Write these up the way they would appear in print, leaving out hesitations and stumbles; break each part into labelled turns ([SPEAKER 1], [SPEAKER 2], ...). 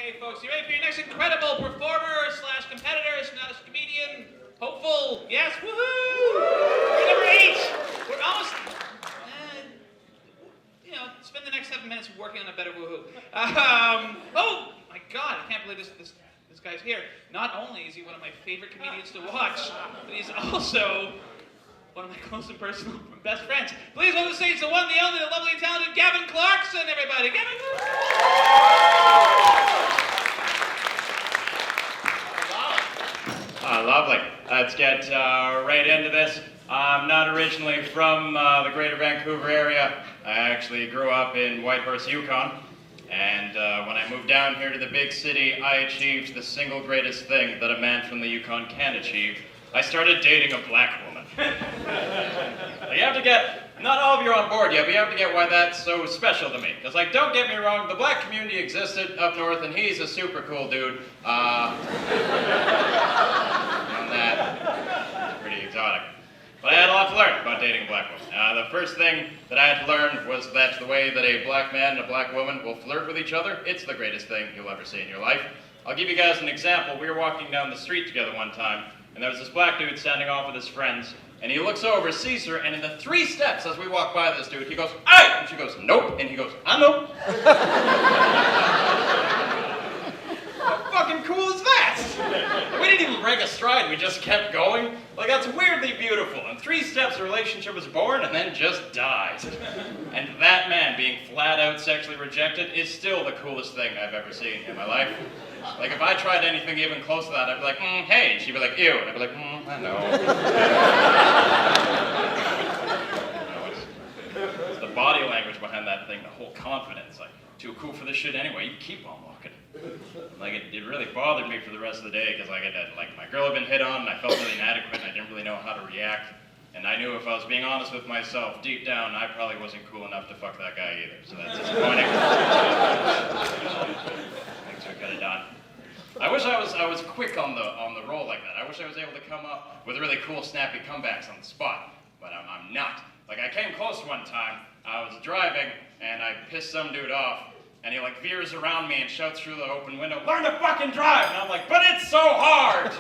[SPEAKER 1] Okay, folks, you ready for your next incredible performer slash competitor slash comedian? Hopeful? Yes, woohoo! We're number 8. We're almost, spend the next 7 minutes working on a better woohoo. Oh my God, I can't believe this guy's here. Not only is he one of my favorite comedians to watch, but he's also one of my close and personal best friends. Please welcome to the stage the one, the only, the lovely and talented Gavin Clarkson, everybody. Gavin!
[SPEAKER 2] Lovely. Let's get right into this. I'm not originally from the greater Vancouver area. I actually grew up in Whitehorse, Yukon. And when I moved down here to the big city, I achieved the single greatest thing that a man from the Yukon can achieve. I started dating a black woman. You have to get, not all of you are on board yet, but you have to get why that's so special to me. Because, like, don't get me wrong, the black community existed up north, and he's a super cool dude. And that's pretty exotic. But I had a lot to learn about dating a black woman. The first thing that I had to learn was that the way that a black man and a black woman will flirt with each other, it's the greatest thing you'll ever see in your life. I'll give you guys an example. We were walking down the street together one time, and there was this black dude standing off with his friends, and he looks over, sees her, and in the 3 steps as we walk by this dude, he goes, "Hey!" And she goes, "Nope." And he goes, "I know." How fucking cool is that? We didn't even break a stride, we just kept going. Like, that's weirdly beautiful. In 3 steps, a relationship was born and then just died. And that man being flat out sexually rejected is still the coolest thing I've ever seen in my life. Like, if I tried anything even close to that, I'd be like, hey, and she'd be like, ew, and I'd be like, I know. It's the body language behind that thing, the whole confidence, like, too cool for this shit anyway, you keep on walking. Like, it really bothered me for the rest of the day, because like my girl had been hit on, and I felt really inadequate, and I didn't really know how to react. And I knew if I was being honest with myself, deep down, I probably wasn't cool enough to fuck that guy either, so that's disappointing. Things we could have done. I wish I was quick on the roll like that. I wish I was able to come up with really cool, snappy comebacks on the spot, but I'm not. Like, I came close one time. I was driving, and I pissed some dude off, and he, like, veers around me and shouts through the open window, "Learn to fucking drive!" And I'm like, "But it's so hard!"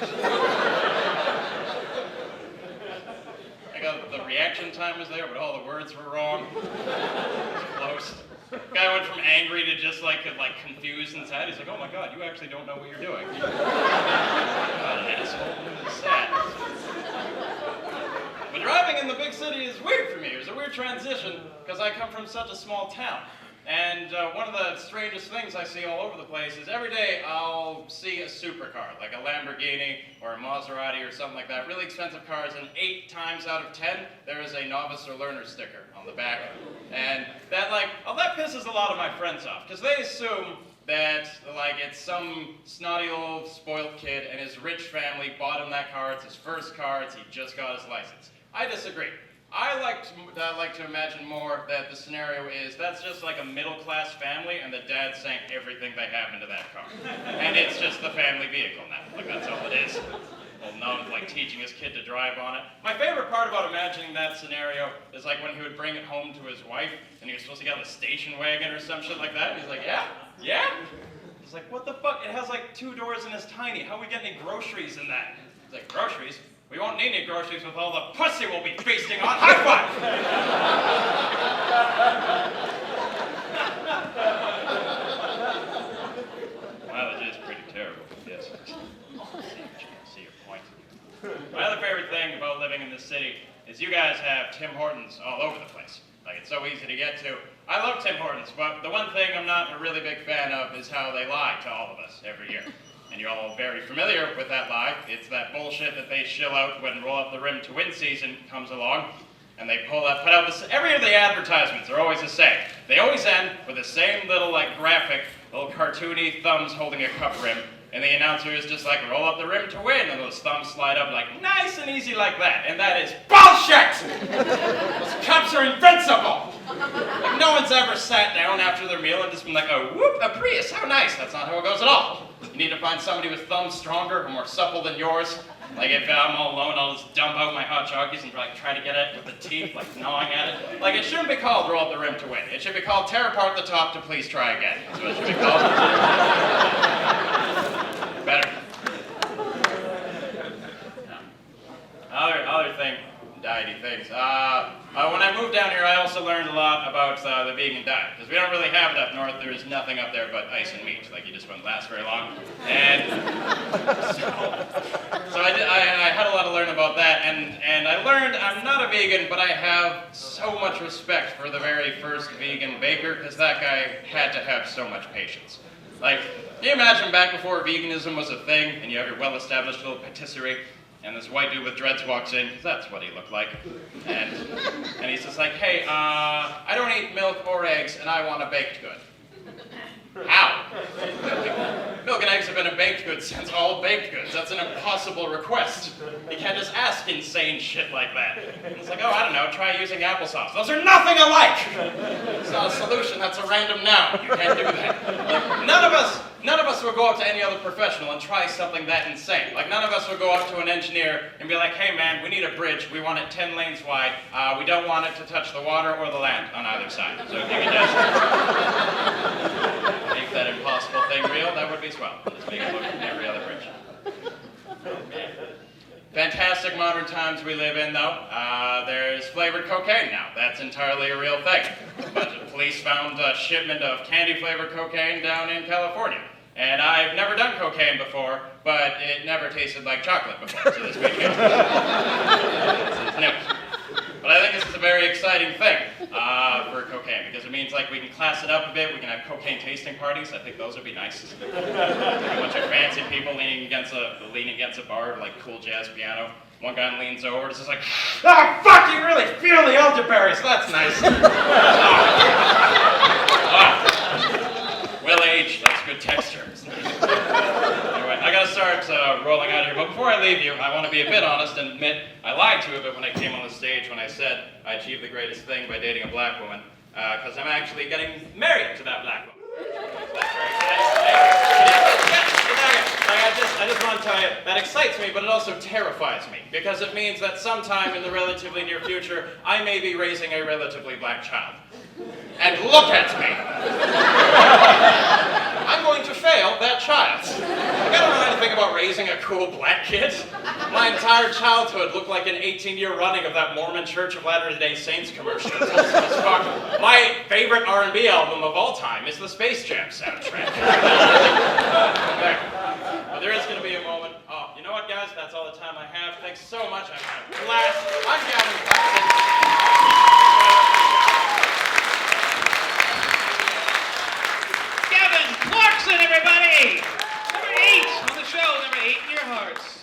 [SPEAKER 2] The reaction time was there, but all the words were wrong. It was close. The guy went from angry to just like confused and sad. He's like, "Oh my God, you actually don't know what you're doing." God, an asshole. It's sad. But driving in the big city is weird for me. It was a weird transition because I come from such a small town. And one of the strangest things I see all over the place is every day I'll see a supercar, like a Lamborghini or a Maserati or something like that, really expensive cars, and 8 times out of 10, there is a novice or learner sticker on the back. And that, that pisses a lot of my friends off, because they assume that, it's some snotty old spoiled kid and his rich family bought him that car, it's his first car, he just got his license. I disagree. I like to imagine more that the scenario is that's just like a middle-class family and the dad sank everything they have into that car. And it's just the family vehicle now. Like, that's all it is. Well, no one's like teaching his kid to drive on it. My favorite part about imagining that scenario is like when he would bring it home to his wife and he was supposed to get on a station wagon or some shit like that. And he's like, "Yeah? Yeah?" He's like, "What the fuck? It has like 2 doors and it's tiny. How are we getting any groceries in that?" He's like, "Groceries? We won't need any groceries with all the pussy we'll be feasting on. High five!" Mileage is pretty terrible, yes. See your point. My other favorite thing about living in this city is you guys have Tim Hortons all over the place. Like, it's so easy to get to. I love Tim Hortons, but the one thing I'm not a really big fan of is how they lie to all of us every year. And you're all very familiar with that lie. It's that bullshit that they shill out when Roll Up the Rim to Win season comes along. And they put out this, every year the advertisements are always the same. They always end with the same little graphic, little cartoony thumbs holding a cup rim. And the announcer is just like, "Roll up the rim to win." And those thumbs slide up like nice and easy like that. And that is bullshit! Those cups are invincible! Like, no one's ever sat down after their meal and just been like, "Oh, whoop, a Prius, how nice." That's not how it goes at all. You need to find somebody with thumbs stronger or more supple than yours. Like, if I'm all alone, I'll just dump out my hot chockies and try to get it with the teeth, gnawing at it. Like, it shouldn't be called Roll Up the Rim to Win. It should be called Tear Apart the Top to Please Try Again. That's what it should be called. there is nothing up there but ice and meat. Like, you just wouldn't last very long. And so I had a lot to learn about that, and I learned I'm not a vegan, but I have so much respect for the very first vegan baker, because that guy had to have so much patience. Like, can you imagine back before veganism was a thing, and you have your well-established little patisserie, and this white dude with dreads walks in, because that's what he looked like, and he's just like, hey, I don't eat milk or eggs, and I want a baked good. How? Milk and eggs have been a baked good since all baked goods. That's an impossible request. You can't just ask insane shit like that. It's like, oh, I don't know, try using applesauce. Those are nothing alike! It's not a solution, that's a random noun. You can't do that. Like, none of us would go up to any other professional and try something that insane. Like, none of us would go up to an engineer and be like, hey man, we need a bridge, we want it 10 lanes wide, we don't want it to touch the water or the land on either side. So if you can just make that impossible thing real, that would be swell. Just make it look like every other bridge. Fantastic modern times we live in, though. There's flavored cocaine now. That's entirely a real thing. A bunch of police found a shipment of candy-flavored cocaine down in California. And I've never done cocaine before, but it never tasted like chocolate before, so this big news. It's new. But I think this is a very exciting thing for cocaine, because it means like we can class it up a bit, we can have cocaine tasting parties. I think those would be nice. Like a bunch of fancy people leaning against a bar, like cool jazz piano. One guy leans over, it's just like, oh fuck, you really feel the elderberries, that's nice. Well aged, that's good texture. Anyway, I gotta start rolling out of here, but before I leave you, I want to be a bit honest and admit I lied to you a bit when I came on the stage when I said I achieved the greatest thing by dating a black woman, because I'm actually getting married to that black woman. That's very exciting. I just want to tell you, that excites me, but it also terrifies me, because it means that sometime in the relatively near future, I may be raising a relatively black child. And look at me! I'm going to fail that child. Like, I don't know anything about raising a cool black kid. My entire childhood looked like an 18-year running of that Mormon Church of Latter-day Saints commercial. My favorite R&B album of all time is the Space Jam soundtrack. But there is going to be a moment. Oh, you know what, guys? That's all the time I have. Thanks so much. I've had a blast. I'm Gavin Clarkson.
[SPEAKER 1] Gavin Clarkson, everybody! Number 8 on the show, number 8 in your hearts.